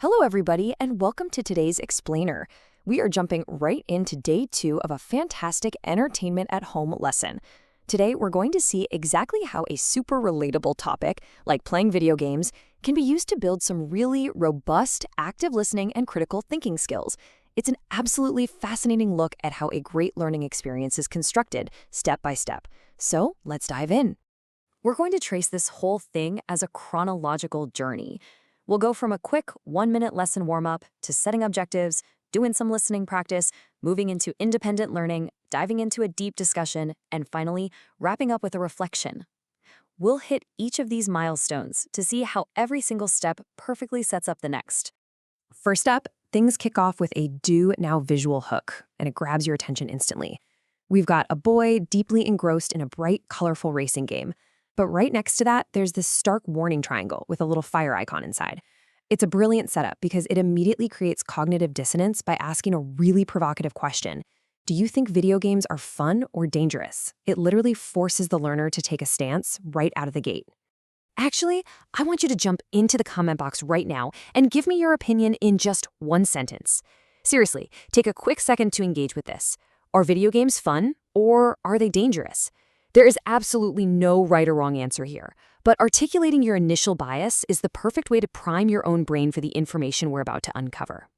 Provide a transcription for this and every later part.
Hello, everybody, and welcome to today's Explainer. We are jumping right into day 2 of a fantastic entertainment at home lesson. Today, we're going to see exactly how a super relatable topic, like playing video games, can be used to build some really robust, active listening and critical thinking skills. It's an absolutely fascinating look at how a great learning experience is constructed, step by step. So, let's dive in. We're going to trace this whole thing as a chronological journey. We'll go from a quick 1-minute lesson warm-up to setting objectives, doing some listening practice, moving into independent learning, diving into a deep discussion, and finally, wrapping up with a reflection. We'll hit each of these milestones to see how every single step perfectly sets up the next. First up, things kick off with a do now visual hook, and it grabs your attention instantly. We've got a boy deeply engrossed in a bright, colorful racing game. But right next to that, there's this stark warning triangle with a little fire icon inside. It's a brilliant setup because it immediately creates cognitive dissonance by asking a really provocative question. Do you think video games are fun or dangerous? It literally forces the learner to take a stance right out of the gate. Actually, I want you to jump into the comment box right now and give me your opinion in just one sentence. Seriously, take a quick second to engage with this. Are video games fun or are they dangerous? There is absolutely no right or wrong answer here, but articulating your initial bias is the perfect way to prime your own brain for the information we're about to uncover.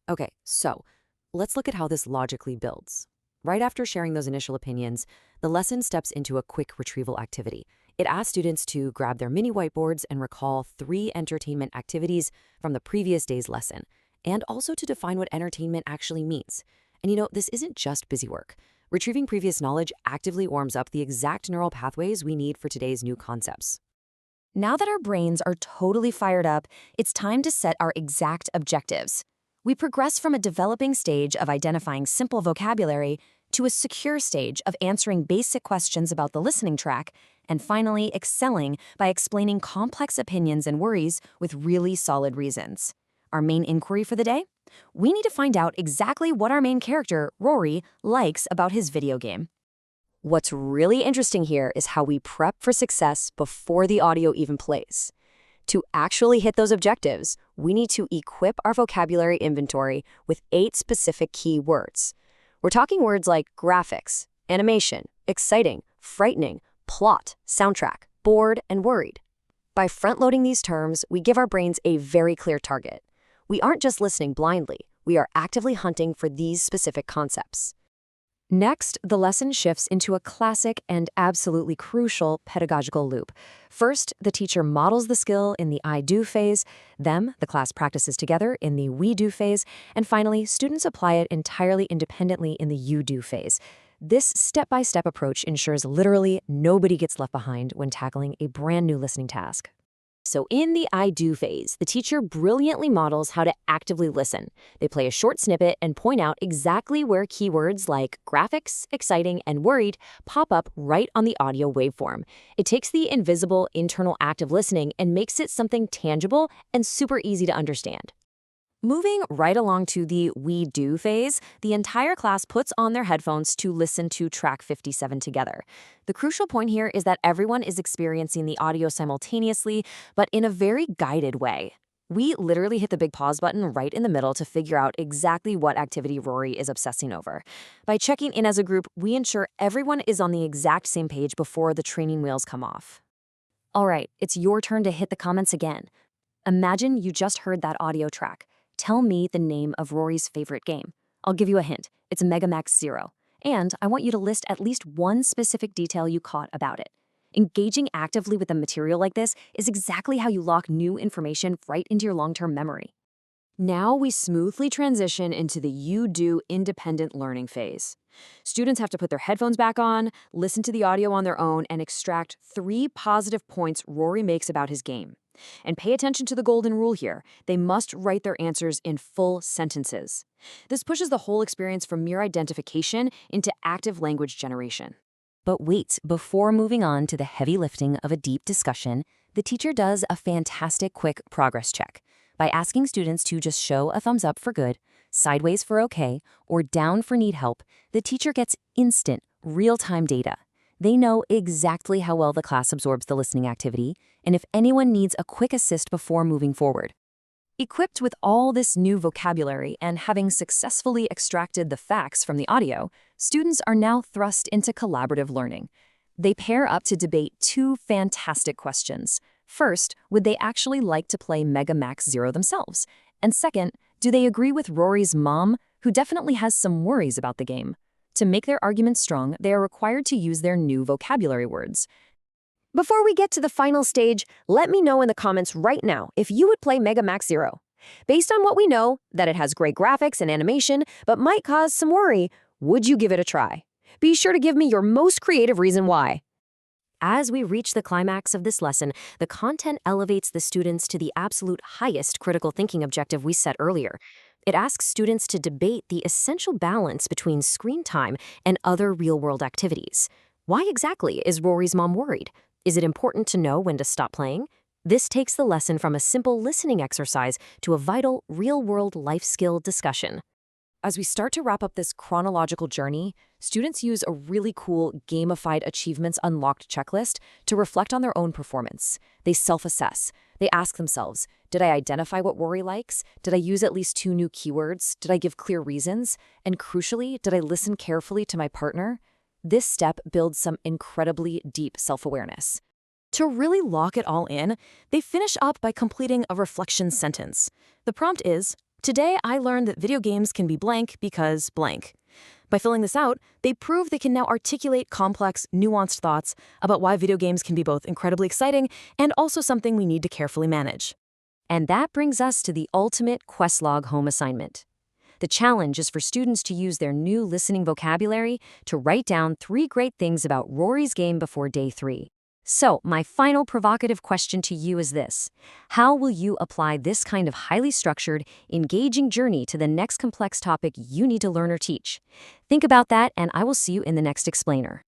Okay, so let's look at how this logically builds. Right after sharing those initial opinions, the lesson steps into a quick retrieval activity. It asks students to grab their mini whiteboards and recall 3 entertainment activities from the previous day's lesson, and also to define what entertainment actually means. And this isn't just busy work. Retrieving previous knowledge actively warms up the exact neural pathways we need for today's new concepts. Now that our brains are totally fired up, it's time to set our exact objectives. We progress from a developing stage of identifying simple vocabulary to a secure stage of answering basic questions about the listening track, and finally excelling by explaining complex opinions and worries with really solid reasons. Our main inquiry for the day? We need to find out exactly what our main character, Rory, likes about his video game. What's really interesting here is how we prep for success before the audio even plays. To actually hit those objectives, we need to equip our vocabulary inventory with 8 specific key words. We're talking words like graphics, animation, exciting, frightening, plot, soundtrack, bored, and worried. By front-loading these terms, we give our brains a very clear target. We aren't just listening blindly, we are actively hunting for these specific concepts. Next, the lesson shifts into a classic and absolutely crucial pedagogical loop. First, the teacher models the skill in the I-do phase, then the class practices together in the we-do phase, and finally, students apply it entirely independently in the you-do phase. This step-by-step approach ensures literally nobody gets left behind when tackling a brand new listening task. So in the I-do phase, the teacher brilliantly models how to actively listen. They play a short snippet and point out exactly where keywords like graphics, exciting, and worried pop up right on the audio waveform. It takes the invisible internal active listening and makes it something tangible and super easy to understand. Moving right along to the we-do phase, the entire class puts on their headphones to listen to track 57 together. The crucial point here is that everyone is experiencing the audio simultaneously, but in a very guided way. We literally hit the big pause button right in the middle to figure out exactly what activity Rory is obsessing over. By checking in as a group, we ensure everyone is on the exact same page before the training wheels come off. All right, it's your turn to hit the comments again. Imagine you just heard that audio track. Tell me the name of Rory's favorite game. I'll give you a hint. It's Mega Max Zero. And I want you to list at least one specific detail you caught about it. Engaging actively with a material like this is exactly how you lock new information right into your long-term memory. Now we smoothly transition into the you-do independent learning phase. Students have to put their headphones back on, listen to the audio on their own, and extract 3 positive points Rory makes about his game. And pay attention to the golden rule here. They must write their answers in full sentences. This pushes the whole experience from mere identification into active language generation. But wait, before moving on to the heavy lifting of a deep discussion, the teacher does a fantastic quick progress check. By asking students to just show a thumbs up for good, sideways for okay, or down for need help, the teacher gets instant, real-time data. They know exactly how well the class absorbs the listening activity, and if anyone needs a quick assist before moving forward. Equipped with all this new vocabulary and having successfully extracted the facts from the audio, students are now thrust into collaborative learning. They pair up to debate two fantastic questions. First, would they actually like to play Mega Max Zero themselves? And second, do they agree with Rory's mom, who definitely has some worries about the game? To make their argument strong, they are required to use their new vocabulary words. Before we get to the final stage, let me know in the comments right now if you would play Mega Max Zero. Based on what we know, that it has great graphics and animation, but might cause some worry, would you give it a try? Be sure to give me your most creative reason why. As we reach the climax of this lesson, the content elevates the students to the absolute highest critical thinking objective we set earlier. It asks students to debate the essential balance between screen time and other real-world activities. Why exactly is Rory's mom worried? Is it important to know when to stop playing? This takes the lesson from a simple listening exercise to a vital, real-world life skill discussion. As we start to wrap up this chronological journey, students use a really cool gamified achievements unlocked checklist to reflect on their own performance. They self-assess. They ask themselves, did I identify what Rory likes? Did I use at least 2 new keywords? Did I give clear reasons? And crucially, did I listen carefully to my partner? This step builds some incredibly deep self-awareness. To really lock it all in, they finish up by completing a reflection sentence. The prompt is, today I learned that video games can be blank because blank. By filling this out, they prove they can now articulate complex, nuanced thoughts about why video games can be both incredibly exciting and also something we need to carefully manage. And that brings us to the ultimate Questlog home assignment. The challenge is for students to use their new listening vocabulary to write down 3 great things about Rory's game before day 3. So, my final provocative question to you is this. How will you apply this kind of highly structured, engaging journey to the next complex topic you need to learn or teach? Think about that, and I will see you in the next explainer.